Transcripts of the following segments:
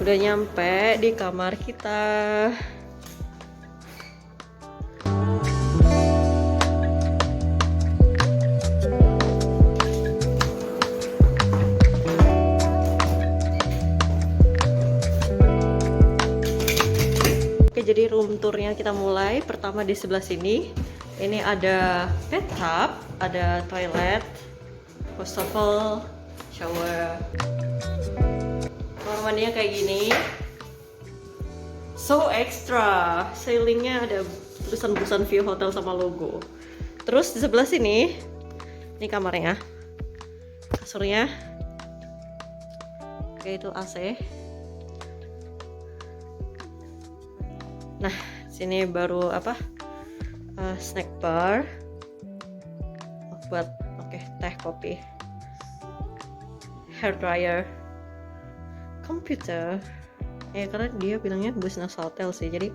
Udah nyampe di kamar kita. Oke, jadi room tournya kita mulai. Pertama di sebelah sini, ini ada bathtub, ada toilet, wastafel, shower. Kamar mandinya kayak gini. So extra. Ceilingnya ada tulisan Busan View Hotel sama logo. Terus di sebelah sini, ini kamarnya. Kasurnya. Oke, itu AC. Nah, sini baru apa? Snack bar buat teh kopi, hair dryer, komputer. Karena dia bilangnya business hotel sih, jadi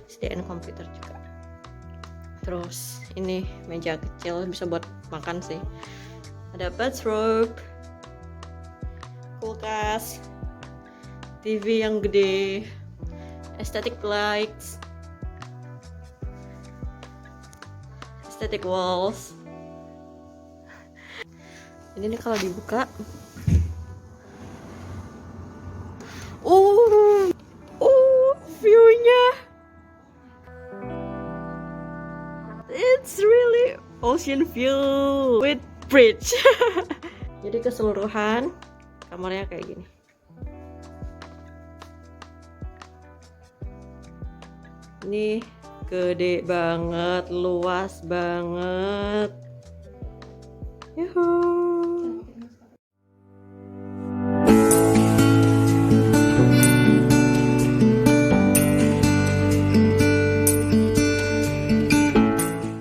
sediain komputer juga. Terus ini meja kecil bisa buat makan sih. Ada bathrobe, kulkas, TV yang gede, aesthetic lights, aesthetic walls. Ini nih kalau dibuka, view-nya, it's really ocean view with bridge. Jadi keseluruhan kamarnya kayak gini. Ini gede banget, luas banget. Yuhu.